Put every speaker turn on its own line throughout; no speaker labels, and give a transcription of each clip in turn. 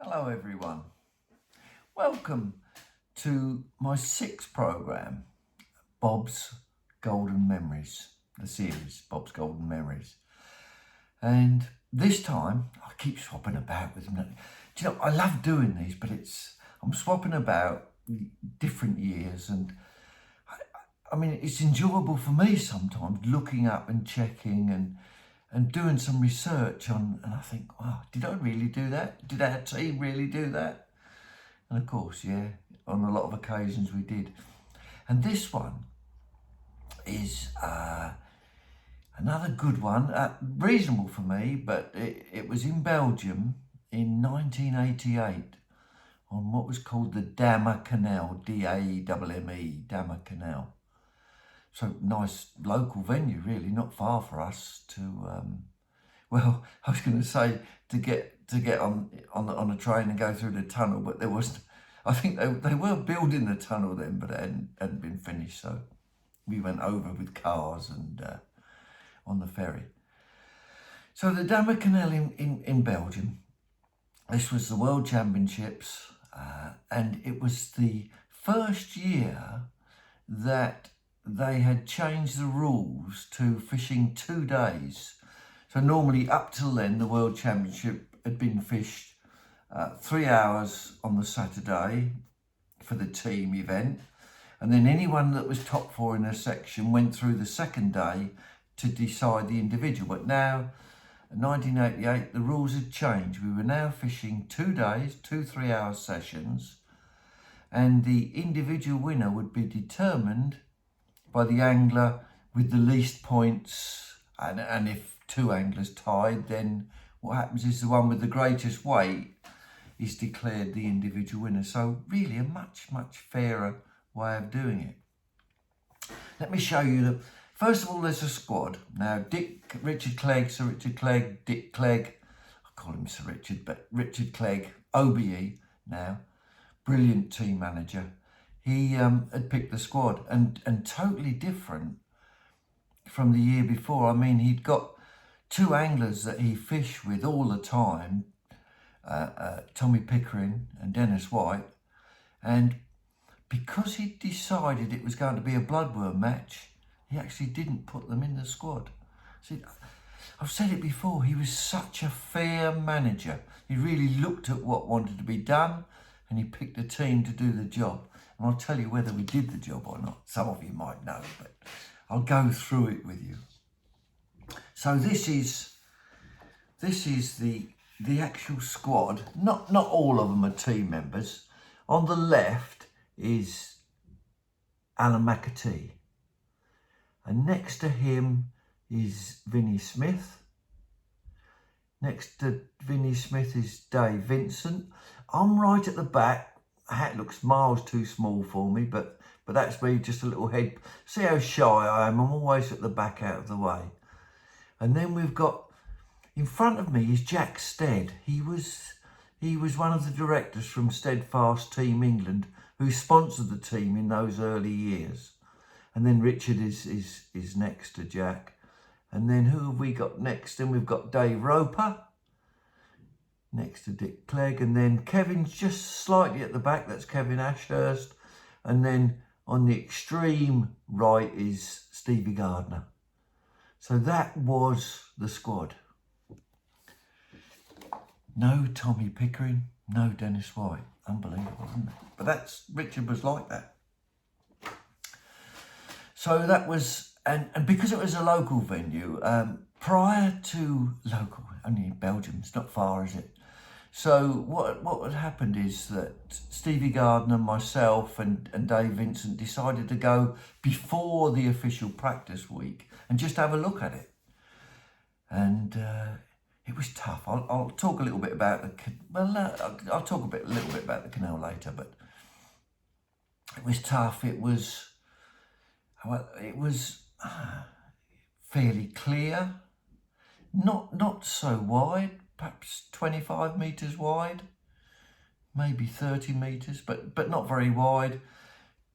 Hello everyone, welcome to my sixth programme, Bob's Golden Memories, the series Bob's Golden Memories. And this time I keep swapping about with them. Do you know, I love doing these, but I'm swapping about different years, and I mean it's enjoyable for me sometimes looking up and checking and doing some research on, and I think, wow, did I really do that? Did our team really do that? And of course, yeah, on a lot of occasions we did. And this one is another good one, reasonable for me, but it was in Belgium in 1988 on what was called the Damme canal, D-A-M-M-E, Damme canal. So nice local venue, really, not far for us to, well, I was going to say to get on a train and go through the tunnel, but there was, I think they were building the tunnel then, but it hadn't been finished. So we went over with cars and on the ferry. So the Damme Canal in Belgium, this was the World Championships, and it was the first year that they had changed the rules to fishing 2 days. So normally up till then, the World Championship had been fished 3 hours on the Saturday for the team event. And then anyone that was top four in a section went through the second day to decide the individual. But now, in 1988, the rules had changed. We were now fishing 2 days, 2 3-hour sessions, and the individual winner would be determined by the angler with the least points, and if 2 anglers tied, then what happens is the one with the greatest weight is declared the individual winner. So really a much fairer way of doing it. Let me show you first of all, there's a squad. Now Richard Clegg, Sir Richard Clegg, Dick Clegg, I call him Sir Richard, but Richard Clegg, OBE now, brilliant team manager. He had picked the squad and totally different from the year before. I mean, he'd got 2 anglers that he fished with all the time, Tommy Pickering and Dennis White. And because he decided it was going to be a bloodworm match, he actually didn't put them in the squad. See, I've said it before, he was such a fair manager. He really looked at what wanted to be done and he picked a team to do the job. And I'll tell you whether we did the job or not. Some of you might know, but I'll go through it with you. So this is the actual squad. Not all of them are team members. On the left is Alan McAtee. And next to him is Vinnie Smith. Next to Vinnie Smith is Dave Vincent. I'm right at the back. Hat looks miles too small for me, but that's me, just a little head. See how shy I am. I'm always at the back, out of the way. And then we've got, in front of me is Jack Stead. He was one of the directors from Steadfast Team England who sponsored the team in those early years. And then Richard is next to Jack. And then who have we got next? Then we've got Dave Roper next to Dick Clegg, and then Kevin's just slightly at the back, that's Kevin Ashurst, and then on the extreme right is Stevie Gardner. So that was the squad. No Tommy Pickering, no Dennis White. Unbelievable, isn't it? But Richard was like that. So that was, and because it was a local venue, prior to local, only in Belgium, it's not far, is it? So what had happened is that Stevie Gardner, myself and Dave Vincent decided to go before the official practice week and just have a look at it. And it was tough. I'll talk a little bit about I'll talk a little bit about the canal later, but it was tough. It was fairly clear, not so wide. Perhaps 25 metres wide, maybe 30 metres, but not very wide.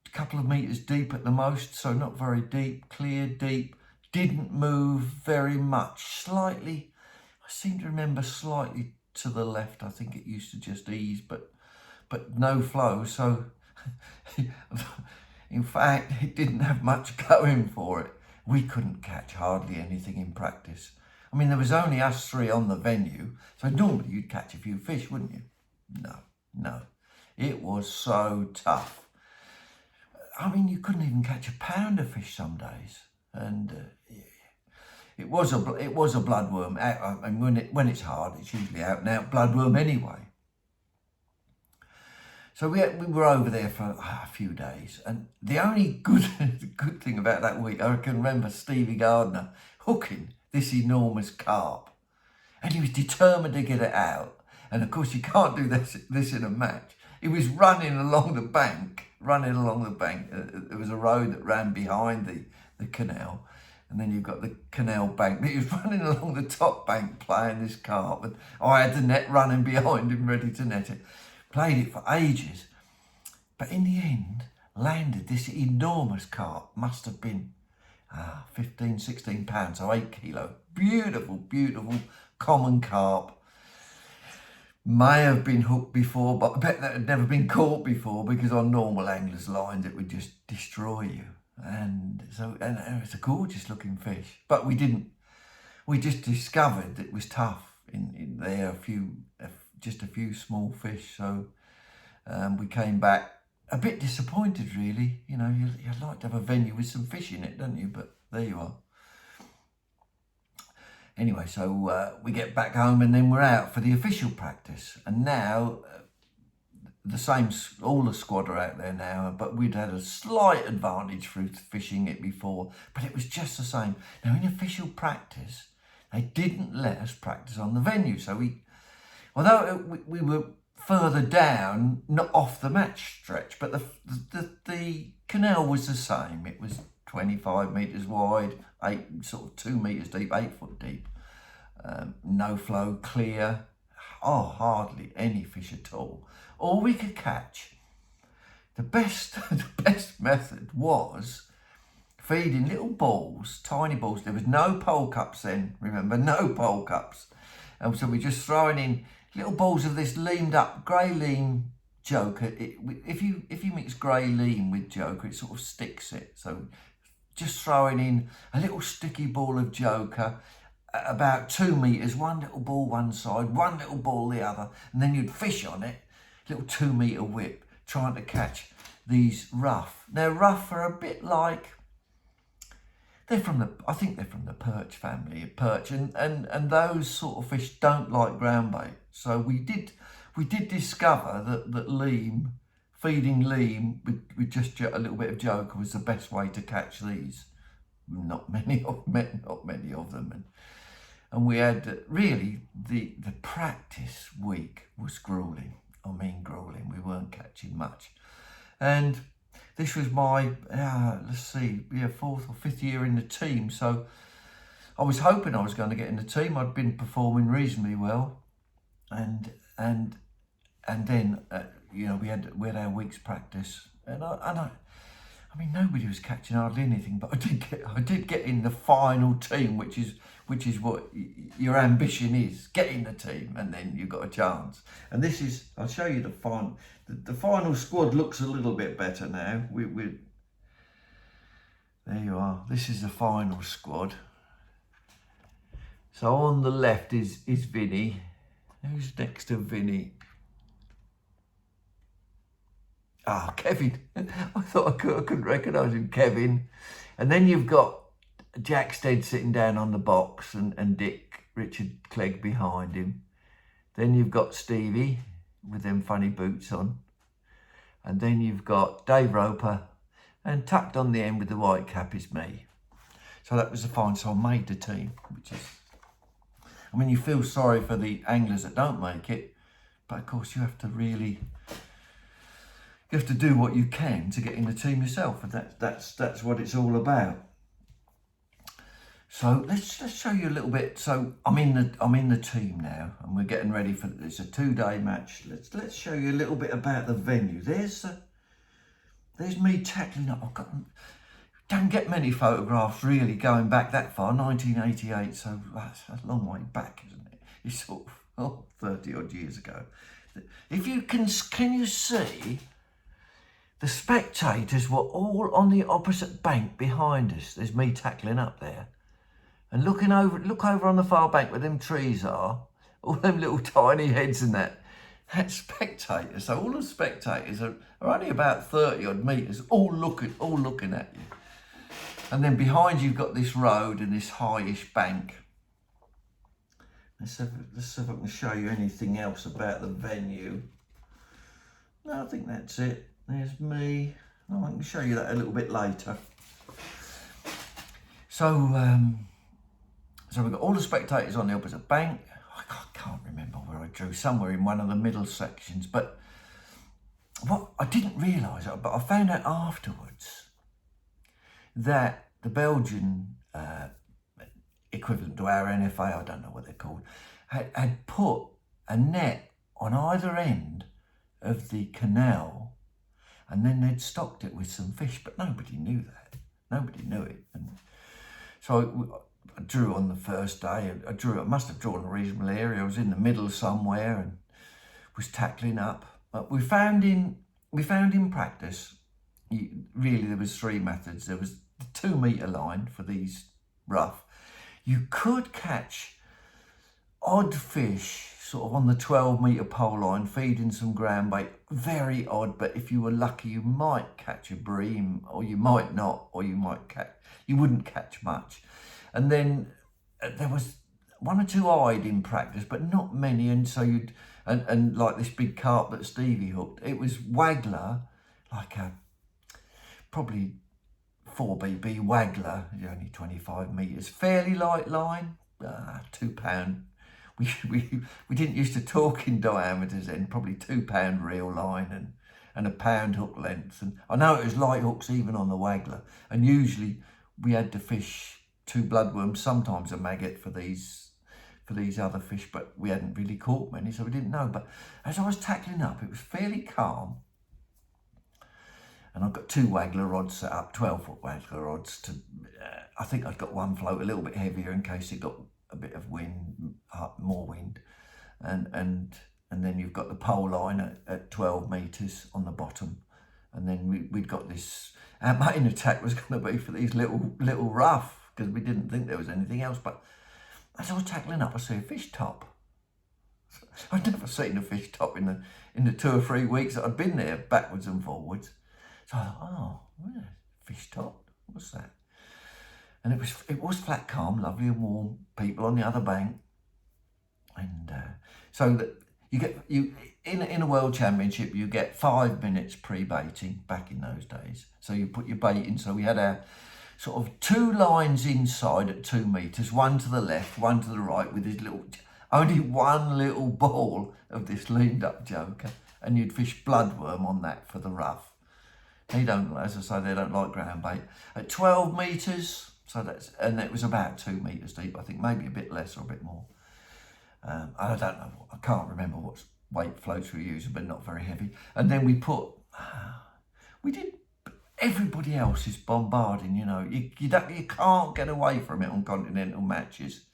A couple of metres deep at the most, so not very deep, clear, deep. Didn't move very much. Slightly, I seem to remember slightly to the left. I think it used to just ease, but no flow. So in fact, it didn't have much going for it. We couldn't catch hardly anything in practice. I mean, there was only us three on the venue, so normally you'd catch a few fish, wouldn't you? No. It was so tough. I mean, you couldn't even catch a pound of fish some days, and it was a bloodworm. And when it's hard, it's usually out and out bloodworm anyway. So we were over there for a few days, and the only good thing about that week, I can remember Stevie Gardner hooking this enormous carp, and he was determined to get it out. And of course, you can't do this in a match. He was running along the bank. There was a road that ran behind the canal, and then you've got the canal bank. But he was running along the top bank playing this carp, and I had the net running behind him ready to net it. Played it for ages, but in the end landed this enormous carp. Must have been 15, 16 pounds, so 8 kilo. Beautiful common carp. May have been hooked before, but I bet that had never been caught before, because on normal anglers' lines it would just destroy you. And it was a gorgeous looking fish, but we just discovered that it was tough in there, just a few small fish. So we came back a bit disappointed, really. You know, you'd like to have a venue with some fish in it, don't you? But there you are. Anyway, so we get back home, and then we're out for the official practice. And now all the squad are out there now, but we'd had a slight advantage through fishing it before, but it was just the same. Now, in official practice, they didn't let us practice on the venue. So although we were further down, not off the match stretch, but the canal was the same. It was 25 metres wide, 2 metres deep, 8 foot deep. No flow, clear. Hardly any fish at all. All we could catch. The best method was feeding little balls, tiny balls. There was no pole cups then. Remember, no pole cups. And so we're just throwing in little balls of this leamed up grey lean joker. If you mix grey lean with joker, it sort of sticks it. So just throwing in a little sticky ball of joker, about 2 metres, one little ball one side, one little ball the other, and then you'd fish on it, little 2 metre whip, trying to catch these rough. Now, rough are a bit like, I think they're from the perch family, perch, and those sort of fish don't like ground bait. So we did discover that leam, feeding leam with just a little bit of joker was the best way to catch these. Not many of them, and we had really the practice week was grueling. I mean, grueling. We weren't catching much, and this was my, 4th or 5th year in the team. So I was hoping I was going to get in the team. I'd been performing reasonably well. And then, we had our week's practice. And I mean, nobody was catching hardly anything, but I did get in the final team, which is what your ambition is. Get in the team, and then you've got a chance. And this is, I'll show you the final. The final squad looks a little bit better now. There you are. This is the final squad. So on the left is Vinny. Who's next to Vinny? Kevin. I thought I couldn't recognise him, Kevin. And then you've got Jack Stead sitting down on the box, and Richard Clegg behind him. Then you've got Stevie with them funny boots on. And then you've got Dave Roper, and tucked on the end with the white cap is me. So that was the final. So I made the team, which is, I mean, you feel sorry for the anglers that don't make it, but of course you have to do what you can to get in the team yourself, and that's what it's all about. So let's show you a little bit. So I'm in the team now, and we're getting ready for, it's a 2-day match. Let's show you a little bit about the venue. There's me tackling up. Don't get many photographs really going back that far, 1988. So that's a long way back, isn't it? You sort of, 30 odd years ago. If you can you see, the spectators were all on the opposite bank behind us. There's me tackling up there. And look over on the far bank where them trees are, all them little tiny heads and that's spectators. So all the spectators are only about 30 odd metres, all looking at you. And then behind you've got this road and this highish bank. Let's see if I can show you anything else about the venue. No, I think that's it. There's me. Oh, I can show you that a little bit later. So, so we've got all the spectators on the opposite bank. I can't remember where I drew, somewhere in one of the middle sections. But what I didn't realise, but I found out afterwards that the Belgian equivalent to our NFA, I don't know what they're called, had put a net on either end of the canal, and then they'd stocked it with some fish, but nobody knew that. Nobody knew it. And so I drew on the first day. I must have drawn a reasonable area. I was in the middle somewhere and was tackling up. But we found in practice, really there was three methods. There was the 2 metre line for these rough. You could catch odd fish sort of on the 12 metre pole line, feeding some ground bait, very odd, but if you were lucky you might catch a bream, or you might not, or you wouldn't catch much. And then there was one or two eyed in practice, but not many, and so and like this big carp that Stevie hooked, it was waggler, like a probably 4BB waggler, only 25 metres, fairly light line, £2. We didn't used to talk in diameters then, probably £2 reel line and a pound hook length. And I know it was light hooks even on the waggler. And usually we had to fish 2 bloodworms, sometimes a maggot for these other fish, but we hadn't really caught many, so we didn't know. But as I was tackling up, it was fairly calm. And I've got 2 waggler rods set up, 12-foot waggler rods. I think I'd got one float a little bit heavier in case it got a bit of wind, more wind. And then you've got the pole line at 12 metres on the bottom. And then we'd got this, our main attack was going to be for these little rough, because we didn't think there was anything else. But as I was tackling up, I see a fish top. I'd never seen a fish top in the 2 or 3 weeks that I'd been there, backwards and forwards. So I thought, oh, yeah, fish top, what's that? And it was flat calm, lovely and warm, people on the other bank. And so that you in a world championship, you get 5 minutes pre-baiting back in those days. So you put your bait in. So we had our sort of 2 lines inside at 2 metres, one to the left, one to the right, with this only one little ball of this leaned up joker, and you'd fish bloodworm on that for the rough. They don't, as I say, they don't like ground bait. At 12 metres, and it was about 2 metres deep, I think, maybe a bit less or a bit more. I don't know, I can't remember what weight floats we were using, but not very heavy. And then everybody else is bombarding, you can't get away from it on continental matches.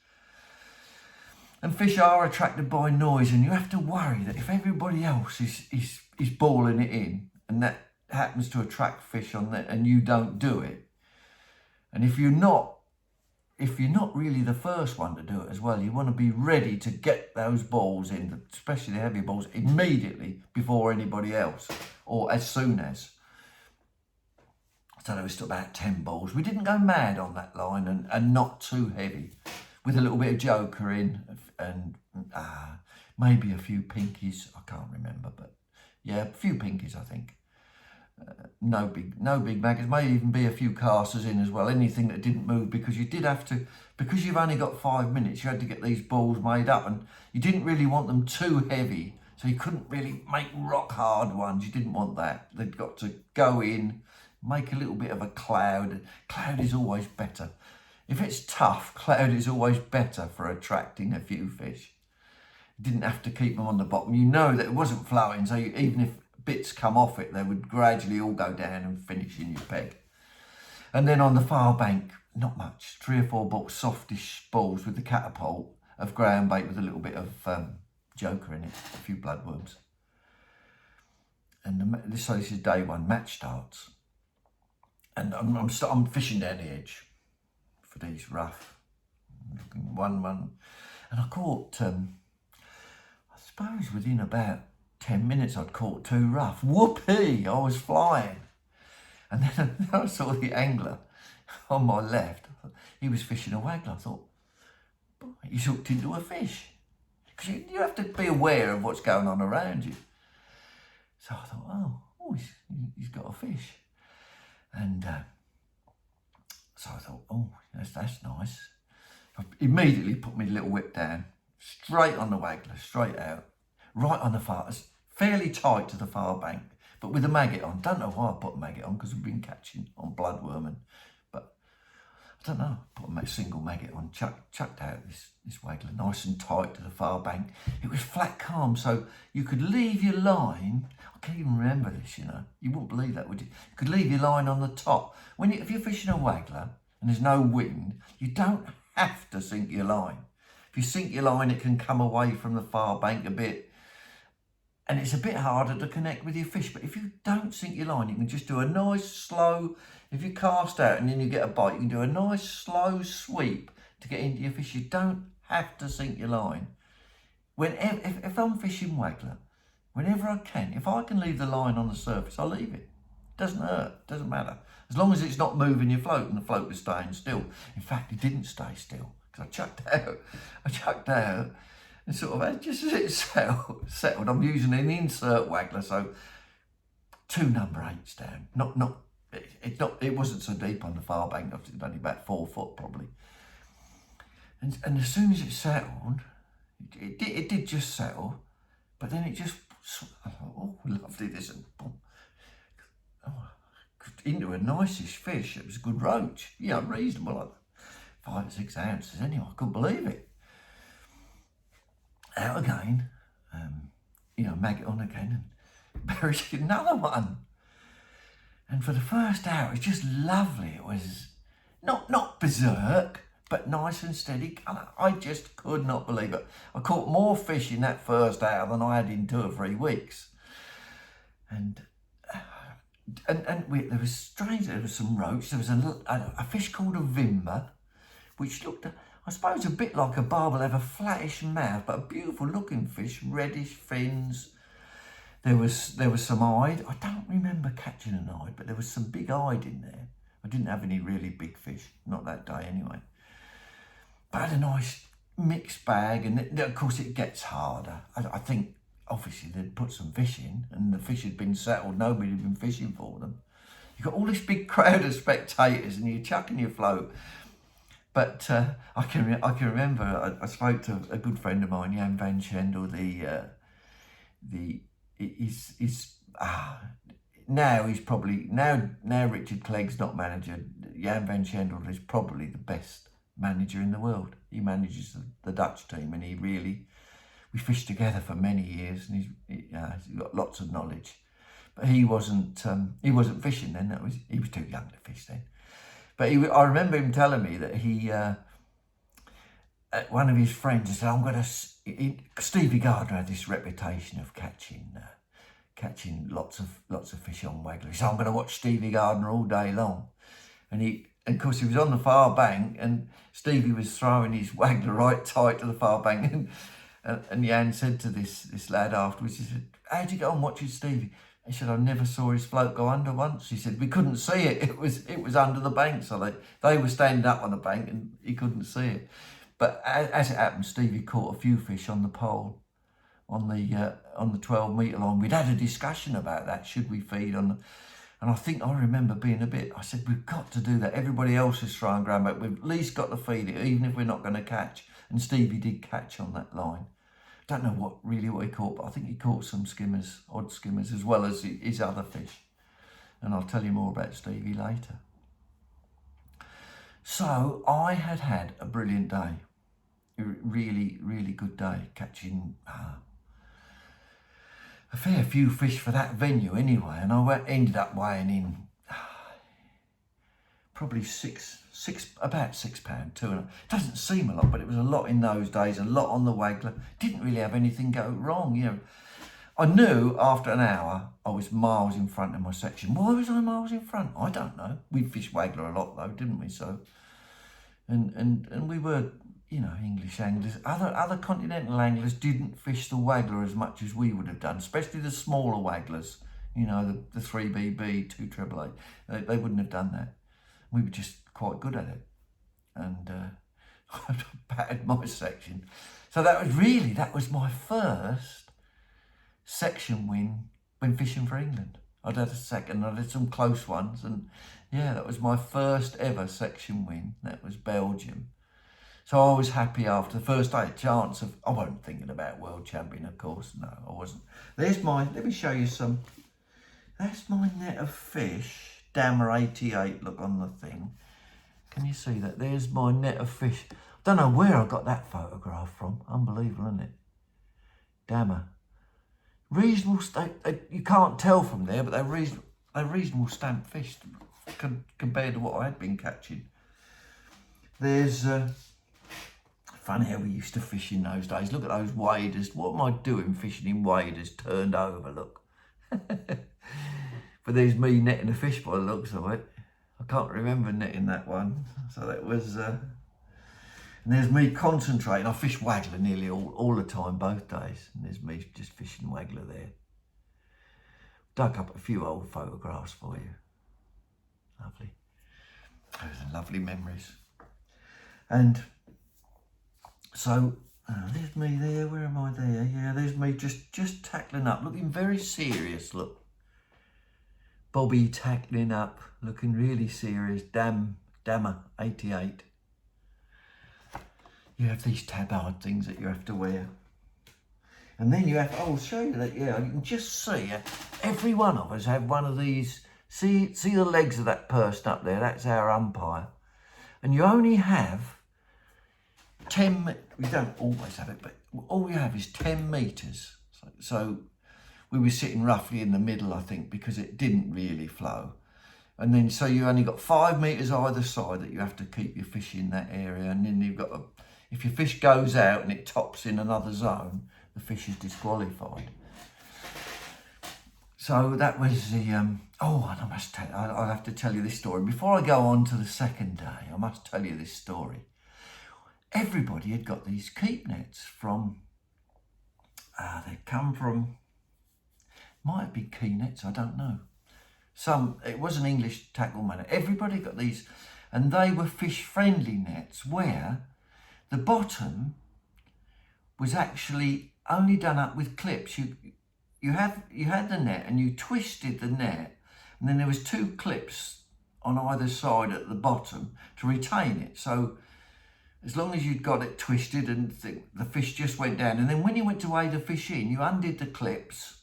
And fish are attracted by noise, and you have to worry that if everybody else is balling it in, and that happens to attract fish on that, and you don't do it, and if you're not really the first one to do it as well, you want to be ready to get those balls in, especially the heavy balls, immediately before anybody else, or as soon as. So there was still about 10 balls. We didn't go mad on that line, and not too heavy, with a little bit of joker in, and maybe a few pinkies. I can't remember, but yeah, a few pinkies, I think. No big maggots. May even be a few casters in as well. Anything that didn't move, because you did have to, because you've only got 5 minutes. You had to get these balls made up, and you didn't really want them too heavy, so you couldn't really make rock hard ones. You didn't want that. They'd got to go in, make a little bit of a cloud. Cloud is always better. If it's tough, cloud is always better for attracting a few fish. You didn't have to keep them on the bottom. You know that it wasn't flowing, so even if bits come off it, they would gradually all go down and finish in your peg. And then on the far bank, not much, 3 or 4 balls, softish balls with the catapult of ground bait with a little bit of joker in it, a few bloodworms. And this is day one, match starts. And I'm fishing down the edge for these rough, looking one. And I caught, I suppose within about 10 minutes I'd caught 2 rough. Whoopee, I was flying. And then I saw the angler on my left. He was fishing a waggler. I thought, boy, he's hooked into a fish. Because you have to be aware of what's going on around you. So I thought, he's got a fish. And so I thought, that's nice. I immediately put my little whip down, straight on the waggler, straight out, right on the far, fairly tight to the far bank, but with a maggot on. Don't know why I put a maggot on, because we've been catching on bloodworm, but I don't know, put a single maggot on, chucked out this waggler nice and tight to the far bank. It was flat calm, so you could leave your line. I can't even remember this, you know. You wouldn't believe that, would you? You could leave your line on the top. If you're fishing a waggler and there's no wind, you don't have to sink your line. If you sink your line, it can come away from the far bank a bit, and it's a bit harder to connect with your fish. But if you don't sink your line, you can just do a nice slow, if you cast out and then you get a bite, you can do a nice slow sweep to get into your fish. You don't have to sink your line. If I'm fishing waggler, whenever I can, if I can leave the line on the surface, I'll leave it. Doesn't hurt, doesn't matter. As long as it's not moving your float and the float was staying still. In fact, it didn't stay still, because I chucked out and sort of, just as it settled, I'm using an insert waggler, so 2 number 8s down. It wasn't so deep on the far bank, it was only about 4 foot probably. And as soon as it settled, it did just settle, but then it just, I thought, lovely, this, and boom. Into a nice-ish fish. It was a good roach. Yeah, reasonable, like 5 or 6 ounces anyway. I couldn't believe it. Out again, maggot on again, and buried another one. And for the first hour, it's just lovely. It was not berserk, but nice and steady colour. I just could not believe it. I caught more fish in that first hour than I had in 2 or 3 weeks. And there was some roach. There was a fish called a vimba, which looked, I suppose, a bit like a barbel, have a flattish mouth, but a beautiful looking fish, reddish fins. There was some eyed. I don't remember catching an eyed, but there was some big eyed in there. I didn't have any really big fish, not that day anyway. But I had a nice mixed bag, and of course it gets harder. I think obviously they'd put some fish in, and the fish had been settled, nobody had been fishing for them. You've got all this big crowd of spectators and you're chucking your float. But I can remember I spoke to a good friend of mine, Jan van Schendel, now Richard Clegg's not manager. Jan van Schendel is probably the best manager in the world. He manages the Dutch team, and we fished together for many years, and he's got lots of knowledge. But he wasn't fishing then. He was too young to fish then. But I remember him telling me that one of his friends said, Stevie Gardner had this reputation of catching lots of fish on waggler. He said, I'm going to watch Stevie Gardner all day long. And of course, he was on the far bank, and Stevie was throwing his waggler right tight to the far bank. And Jan said to this lad afterwards, he said, how'd you get on watching Stevie? He said, I never saw his float go under once. He said, we couldn't see it. It was under the bank. So they were standing up on the bank and he couldn't see it. But as it happened, Stevie caught a few fish on the pole, on the 12 metre line. We'd had a discussion about that. Should we feed on the... And I remember being I said, we've got to do that. Everybody else is trying to grab it. We've at least got to feed it, even if we're not going to catch. And Stevie did catch on that line. Don't know what he caught, but I think he caught some skimmers, odd skimmers, as well as his other fish. And I'll tell you more about Stevie later. So I had a brilliant day. A really, really good day, catching a fair few fish for that venue anyway. And I ended up weighing in probably about £6, two and a, doesn't seem a lot, but it was a lot in those days, a lot on the waggler. Didn't really have anything go wrong, you know. I knew after an hour I was miles in front of my section. Why was I miles in front? I don't know. We fished waggler a lot though, didn't we? So, and we were, you know, English anglers. Other continental anglers didn't fish the waggler as much as we would have done, especially the smaller wagglers. You know, the 3BB, 288. They wouldn't have done that. We were just quite good at it, and I battered my section. So that was my first section win when fishing for England. I'd had a second, I'd had some close ones, and yeah, that was my first ever section win. That was Belgium. So I was happy after the first day, chance of, I wasn't thinking about world champion, of course, no, I wasn't. There's let me show you some, that's my net of fish, Damme 88, look on the thing. Can you see that? There's my net of fish. I don't know where I got that photograph from, unbelievable, isn't it? Damme. Reasonable you can't tell from there, but they're reasonable stamped fish compared to what I had been catching. There's funny how we used to fish in those days. Look at those waders. What am I doing fishing in waders turned over? Look. But there's me netting a fish by the looks of it. I can't remember netting that one. So that was. And there's me concentrating. I fish waggler nearly all the time, both days. And there's me just fishing waggler there. Dug up a few old photographs for you. Lovely. Those are lovely memories. And so there's me there. Where am I there? Yeah, there's me just tackling up, looking very serious. Look, Bobby tackling up, looking really serious. Damme 88. You have these tabard things that you have to wear. And then you have, I'll show you that, yeah, you can just see, every one of us have one of these, see the legs of that person up there, that's our umpire. And you only have 10, we don't always have it, but all we have is 10 metres. So we were sitting roughly in the middle, I think, because it didn't really flow. And then, so you only got 5 metres either side that you have to keep your fish in that area. And then you've got if your fish goes out and it tops in another zone, the fish is disqualified. So that was the, and I'll have to tell you this story. Before I go on to the second day, I must tell you this story. Everybody had got these keep nets from, they come from, might have been key nets, I don't know. It was an English tackle manor. Everybody got these, and they were fish-friendly nets where the bottom was actually only done up with clips. You had the net and you twisted the net, and then there was 2 clips on either side at the bottom to retain it. So as long as you'd got it twisted and the fish just went down, and then when you went to weigh the fish in, you undid the clips,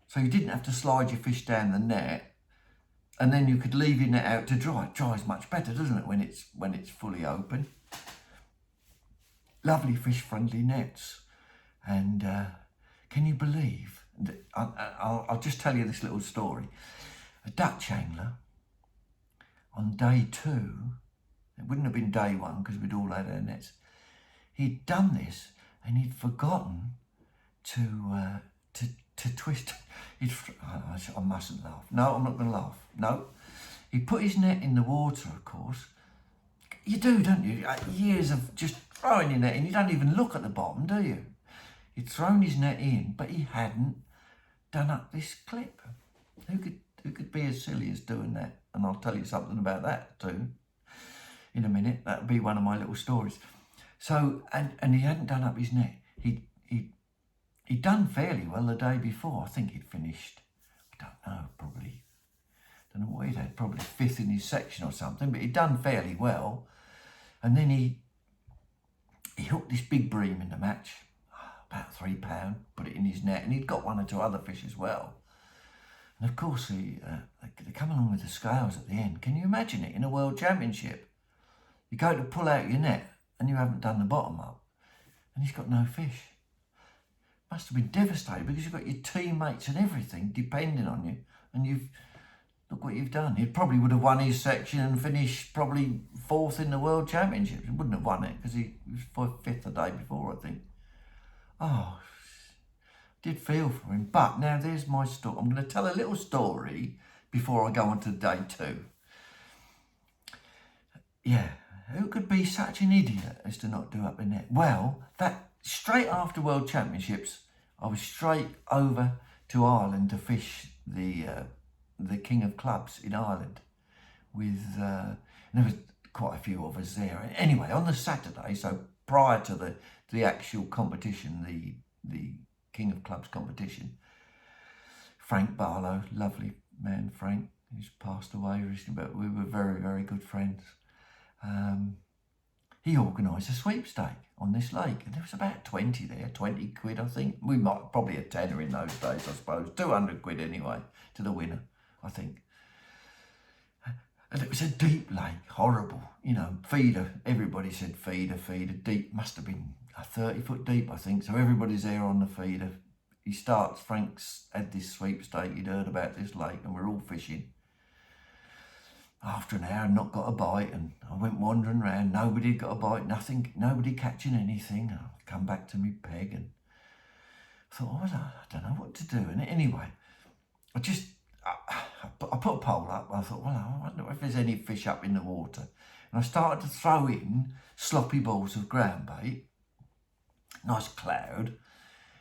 so you didn't have to slide your fish down the net, and then you could leave your net out to dry. It dries much better, doesn't it, when it's fully open? Lovely fish-friendly nets. And can you believe, I'll just tell you this little story. A Dutch angler, on day 2, it wouldn't have been day 1 because we'd all had our nets, he'd done this and he'd forgotten to twist. I mustn't laugh. No, I'm not going to laugh. No. He put his net in the water, of course. You do, don't you? Years of just throwing your net in. You don't even look at the bottom, do you? He'd thrown his net in, but he hadn't done up this clip. Who could be as silly as doing that? And I'll tell you something about that too in a minute. That'll be one of my little stories. So, and he hadn't done up his net. He'd done fairly well the day before. I think he'd finished, I don't know, probably, don't know what he'd had, probably 5th in his section or something, but he'd done fairly well. And then he hooked this big bream in the match, about £3, put it in his net, and he'd got 1 or 2 other fish as well. And of course, they come along with the scales at the end. Can you imagine it in a world championship? You go to pull out your net and you haven't done the bottom up, and he's got no fish. Must have been devastated because you've got your teammates and everything depending on you, and you've look what you've done. He probably would have won his section and finished probably 4th in the World Championships. He wouldn't have won it because he was 5th the day before, I think. Oh, did feel for him. But now there's my story. I'm going to tell a little story before I go on to day 2. Yeah, who could be such an idiot as to not do up the net? Well, that straight after World Championships, I was straight over to Ireland to fish the King of Clubs in Ireland with, and there was quite a few of us there. Anyway, on the Saturday, so prior to the actual competition, the King of Clubs competition, Frank Barlow, lovely man Frank, who's passed away recently, but we were very, very good friends. He organised a sweepstake on this lake, and there was about 20 there, 20 quid, I think. We might probably a tenner in those days, I suppose, 200 quid anyway to the winner, I think. And it was a deep lake, horrible, you know, feeder. Everybody said feeder, deep. Must have been a 30-foot deep, I think. So everybody's there on the feeder. Frank's had this sweepstake, he'd heard about this lake, and we're all fishing. After an hour, not got a bite, and I went wandering around. Nobody got a bite, nothing, nobody catching anything. I come back to me peg and thought, I don't know what to do. And anyway, I put a pole up. I thought, well, I wonder if there's any fish up in the water. And I started to throw in sloppy balls of ground bait, nice cloud,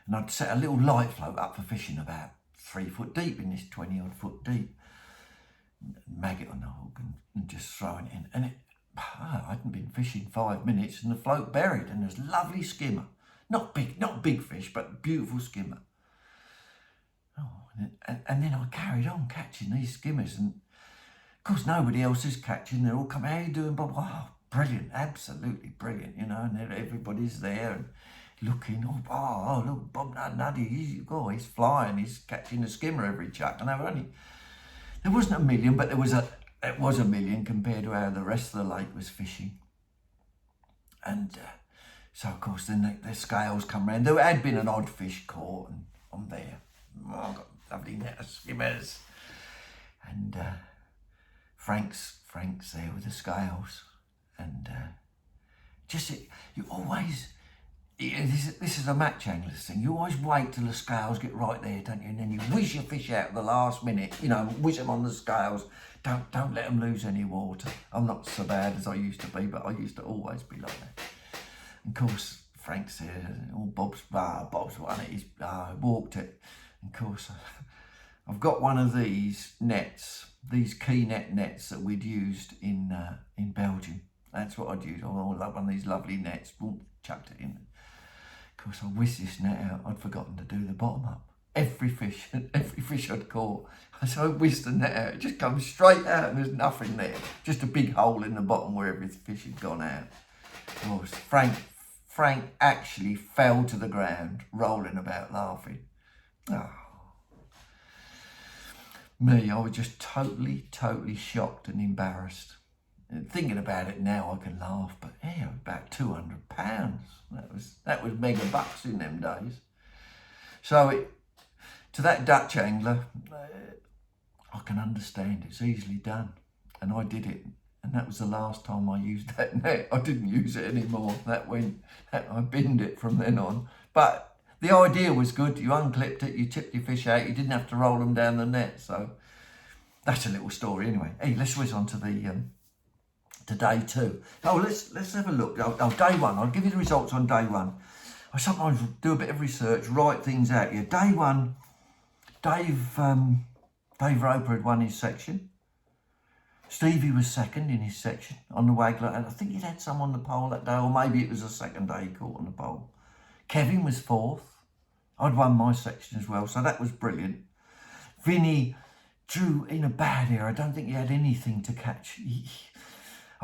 and I'd set a little light float up for fishing about 3 foot deep in this 20-odd foot deep. Maggot on the hook and just throwing it in. And I hadn't been fishing 5 minutes and the float buried, and there's lovely skimmer. Not big fish, but beautiful skimmer. Oh, and then I carried on catching these skimmers, and of course nobody else is catching. They're all coming, how are you doing, Bob? Oh, brilliant, absolutely brilliant, you know, and everybody's there and looking, oh look, Bob Nuddy, he's flying, he's catching a skimmer every chuck. And there wasn't a million, but it was a million compared to how the rest of the lake was fishing. And so, of course, then the scales come round. There had been an odd fish caught, and I'm there. Oh, I've got a lovely net of skimmers. And Frank's there with the scales. And you always... This is a match angler's thing. You always wait till the scales get right there, don't you? And then you whiz your fish out at the last minute, you know, whiz them on the scales. Don't let them lose any water. I'm not so bad as I used to be, but I used to always be like that. And of course, Frank's there, Bob's won it, he's walked it. And of course, I've got one of these nets, these key nets that we'd used in Belgium. That's what I'd use. I love one of these lovely nets, boom, chucked it in. Of course, I whizzed this net out. I'd forgotten to do the bottom up. Every fish I'd caught. So I whizzed the net out. It just comes straight out and there's nothing there. Just a big hole in the bottom where every fish had gone out. Of course, Frank actually fell to the ground, rolling about, laughing. Oh. Me, I was just totally shocked and embarrassed. And thinking about it now, I can laugh, but yeah, about £200. That was mega bucks in them days. So to that Dutch angler, I can understand it's easily done, and I did it, and that was the last time I used that net. I didn't use it anymore. I binned it from then on. But the idea was good. You unclipped it, you tipped your fish out, you didn't have to roll them down the net. So that's a little story anyway. Hey, let's whiz on to to day 2. Oh, let's have a look. Day 1. I'll give you the results on day 1. I sometimes do a bit of research, write things out here. Day 1, Dave Roper had won his section. Stevie was second in his section on the waggler, and I think he'd had some on the pole that day, or maybe it was the second day he caught on the pole. Kevin was 4th. I'd won my section as well, so that was brilliant. Vinny drew in a bad area. I don't think he had anything to catch.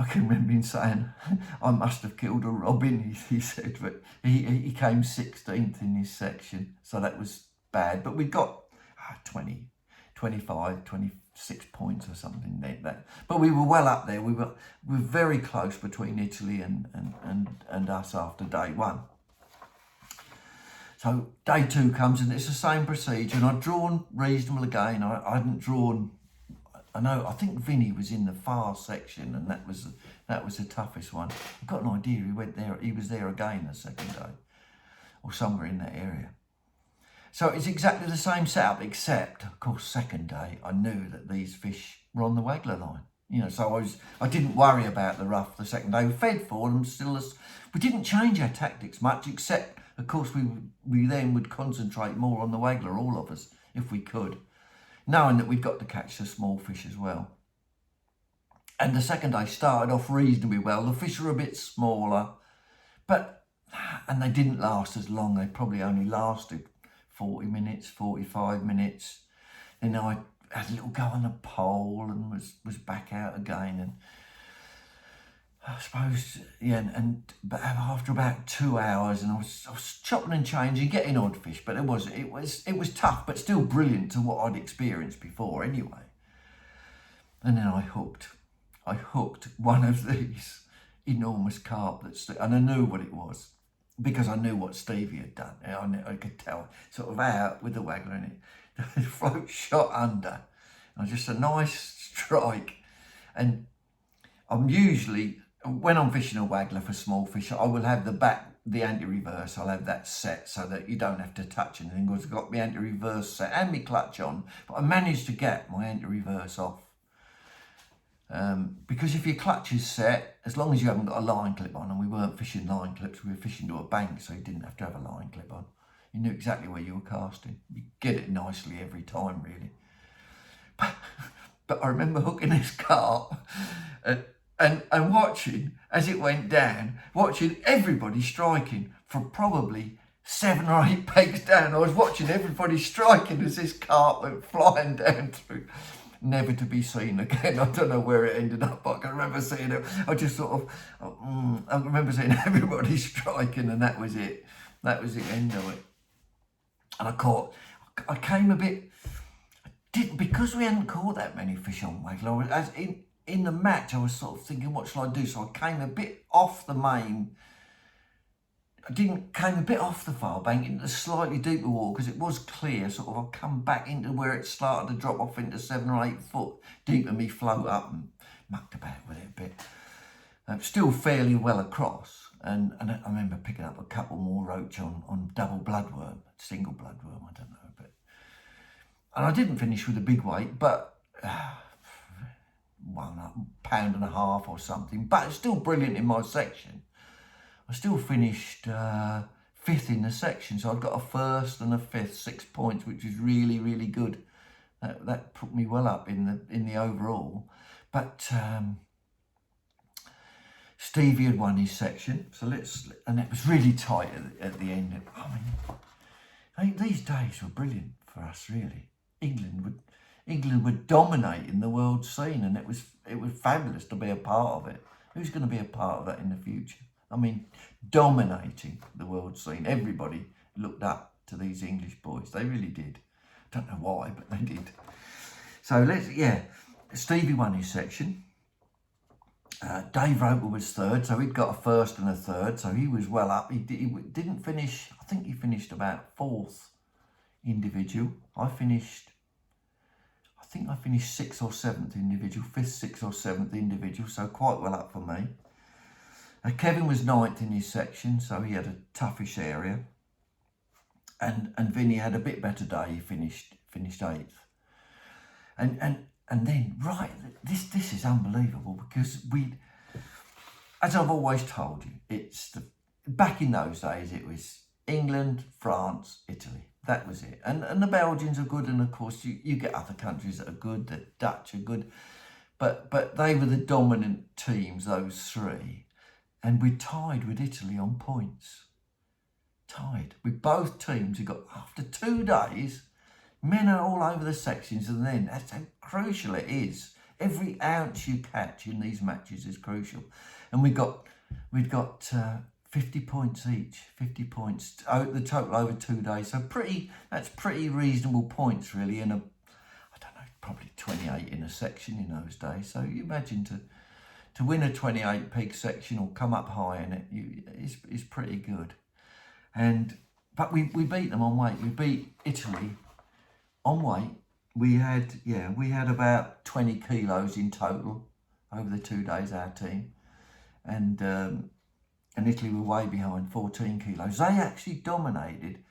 I can remember him saying, I must have killed a robin, he said, but he came 16th in his section, so that was bad. But we got 20, 25, 26 points or something like that. But we were well up there. We were very close between Italy and us after day 1. So day 2 comes and it's the same procedure, and I'd drawn reasonable again. I hadn't drawn I know, I think Vinny was in the far section, and that was the toughest one. I've got an idea he was there again the second day, or somewhere in that area. So it's exactly the same setup, except, of course, second day, I knew that these fish were on the waggler line. You know, so I didn't worry about the rough the second day. We fed for them still. We didn't change our tactics much, except, of course, we then would concentrate more on the waggler, all of us, if we could, knowing that we've got to catch the small fish as well. And the second day started off reasonably well. The fish were a bit smaller, and they didn't last as long. They probably only lasted 40 minutes, 45 minutes. Then I had a little go on the pole and was back out again. And I suppose, but after about 2 hours, and I was chopping and changing, getting odd fish, but it was tough, but still brilliant to what I'd experienced before anyway. And then I hooked one of these enormous carp and I knew what it was, because I knew what Stevie had done. I could tell, sort of out with the waggler in it. The float shot under, and just a nice strike. And I'm usually, when I'm fishing a waggler for small fish, I will have the anti-reverse, I'll have that set so that you don't have to touch anything, because I've got my anti-reverse set and my clutch on, but I managed to get my anti-reverse off. Because if your clutch is set, as long as you haven't got a line clip on, and we weren't fishing line clips, we were fishing to a bank, so you didn't have to have a line clip on. You knew exactly where you were casting. You get it nicely every time, really. But I remember hooking this carp and watching as it went down, watching everybody striking from probably 7 or 8 pegs down. I was watching everybody striking as this carp went flying down through. Never to be seen again. I don't know where it ended up. I can remember seeing it. I remember seeing everybody striking, and that was it. That was the end of it. And I came a bit, because we hadn't caught that many fish on waggler, as in the match, I was sort of thinking, what shall I do? So I came a bit off the main. Came a bit off the far bank into the slightly deeper water, because it was clear. Sort of, I come back into where it started to drop off into 7 or 8 foot deep, and me float up and mucked about with it a bit. Still fairly well across. And I remember picking up a couple more roach on double bloodworm, single bloodworm, I don't know. And I didn't finish with a big weight, but 1.5 pounds or something. But it's still brilliant in my section. I still finished 5th in the section, so I'd got a 1st and a 5th, 6 points, which was really, really good. That put me well up in the overall. But Stevie had won his section, and it was really tight at the end. I mean, these days were brilliant for us, really. England were dominating the world scene, and it was fabulous to be a part of it. Who's going to be a part of that in the future? I mean, dominating the world scene. Everybody looked up to these English boys. They really did. Don't know why, but they did. So Stevie won his section. Dave Roper was 3rd, so he'd got a 1st and a 3rd, so he was well up. He didn't finish, I think he finished about 4th individual. I finished 6th or 7th individual, 5th, 6th or 7th individual, so quite well up for me. Kevin was 9th in his section, so he had a toughish area. And Vinny had a bit better day. He finished 8th. And then, right, this is unbelievable, because as I've always told you, back in those days, it was England, France, Italy. That was it. And the Belgians are good, and of course you get other countries that are good. The Dutch are good, but they were the dominant teams, those 3. And we tied with Italy on points. Tied with both teams. We got, after 2 days, men are all over the sections, and then that's how crucial it is. Every ounce you catch in these matches is crucial. And we'd got 50 points each, 50 points, the total over 2 days. So that's pretty reasonable points, really, in I don't know, probably 28 in a section in those days. So you imagine to win a 28 peg section or come up high in it is pretty good. But we beat them on weight. We beat Italy on weight we had about 20 kilos in total over the 2 days, our team. And Italy were way behind, 14 kilos. They actually dominated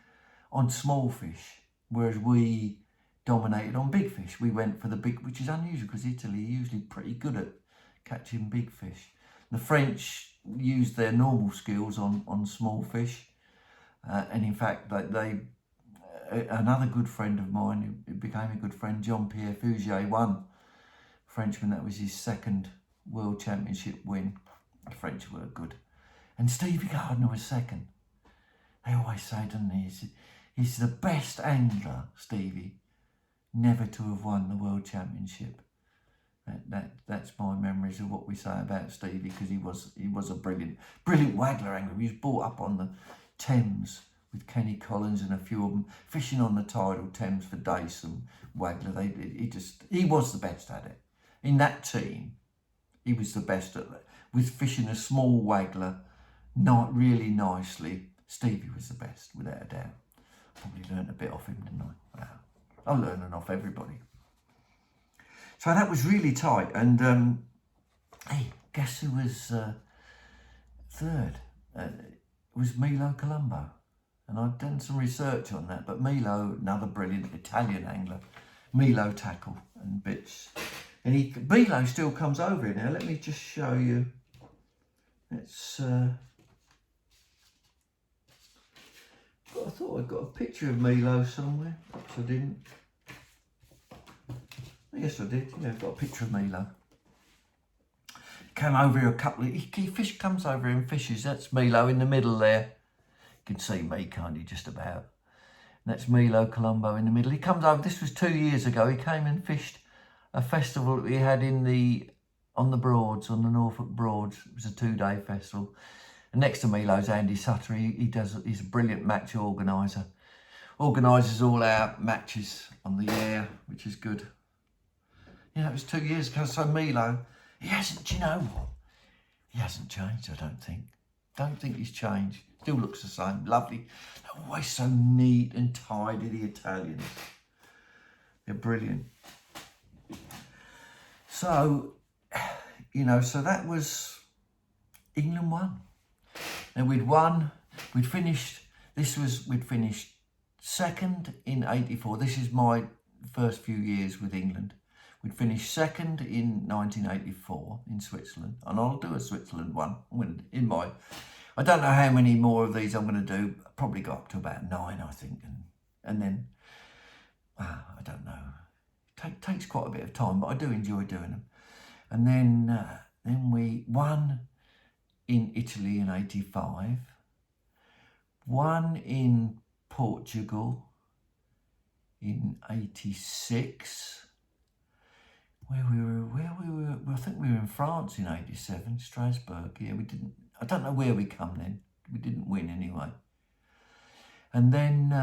on small fish, whereas we dominated on big fish. We went for the big, which is unusual because Italy are usually pretty good at catching big fish. The French used their normal skills on small fish. And in fact, another good friend of mine, who became a good friend, Jean-Pierre Fougier, won. Frenchman, that was his second World Championship win. The French were good. And Stevie Gardner was second. They always say, don't they, he's the best angler, Stevie, never to have won the World Championship. That's my memories of what we say about Stevie, because he was a brilliant waggler angler. He was brought up on the Thames with Kenny Collins and a few of them, fishing on the tidal Thames for days. Some waggler, he was the best at it. In that team, he was the best at it. With fishing a small waggler, not really nicely, Stevie was the best, without a doubt. Probably learned a bit off him, didn't I? Wow. I'm learning off everybody. So that was really tight. And hey, guess who was third? It was Milo Colombo. And I've done some research on that. But Milo, another brilliant Italian angler, Milo tackle and bits. And Milo still comes over here now. Let me just show you. It's I thought I'd got a picture of Milo somewhere. Perhaps I didn't. Yes, I did. Yeah, I've got a picture of Milo. Came over here comes over here and fishes. That's Milo in the middle there. You can see me, can't you, just about. And that's Milo Colombo in the middle. He comes over, this was 2 years ago. He came and fished a festival that we had on the Broads, on the Norfolk Broads. It was a 2-day festival. And next to Milo's Andy Sutter. He's a brilliant match organiser. Organises all our matches on the air, which is good. Yeah, it was 2 years ago. So Milo, do you know what? He hasn't changed, I don't think. Don't think he's changed. Still looks the same. Lovely. They're always so neat and tidy, the Italians. They're brilliant. So, so that was England won. And we'd finished second in 84. This is my first few years with England. We'd finished second in 1984 in Switzerland, and I'll do a Switzerland one. I don't know how many more of these I'm going to do. I'll probably got up to about 9, I think, and then I don't know. Takes quite a bit of time, but I do enjoy doing them. And then we won in Italy in 85, won in Portugal in 86. Where we were, I think we were in France in 87, Strasbourg. Yeah, I don't know where we come then. We didn't win anyway. And then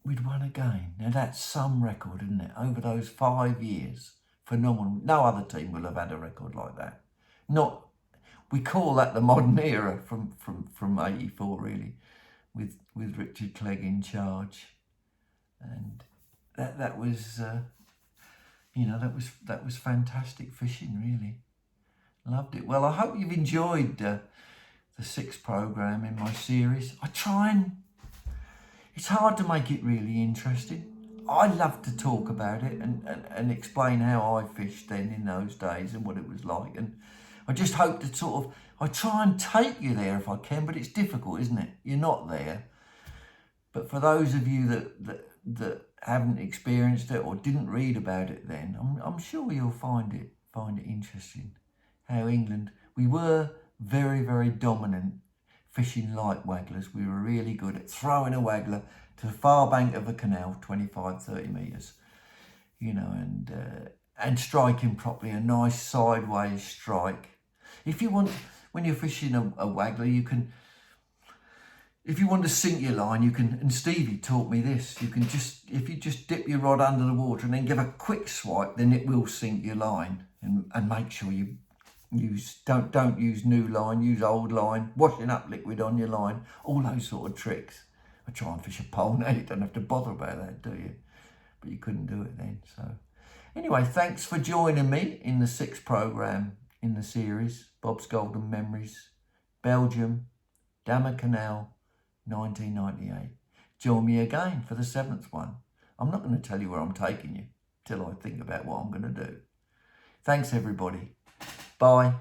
we'd won again. Now that's some record, isn't it? Over those 5 years, phenomenal. No other team will have had a record like that. We call that the modern era from 84 really, with Richard Clegg in charge, and that was that was fantastic fishing, really. Loved it. Well, I hope you've enjoyed the 6th programme in my series. It's hard to make it really interesting. I love to talk about it and explain how I fished then in those days and what it was like. And I just hope to I try and take you there if I can, but it's difficult, isn't it? You're not there. But for those of you that haven't experienced it or didn't read about it then, I'm sure you'll find it interesting. How England, we were very, very dominant fishing light wagglers. We were really good at throwing a waggler to the far bank of a canal, 25, 30 metres, and striking properly, a nice sideways strike. If you want, when you're fishing a waggler, you can, if you want to sink your line, you can, and Stevie taught me this, if you just dip your rod under the water and then give a quick swipe, then it will sink your line. And make sure you don't use new line, use old line, washing up liquid on your line, all those sort of tricks. I try and fish a pole now, you don't have to bother about that, do you? but you couldn't do it then. So anyway, thanks for joining me in the 6th programme in the series, Bob's Golden Memories, Belgium, Damme Canal, 1998. Join me again for the 7th one. I'm not going to tell you where I'm taking you till I think about what I'm going to do. Thanks, everybody. Bye.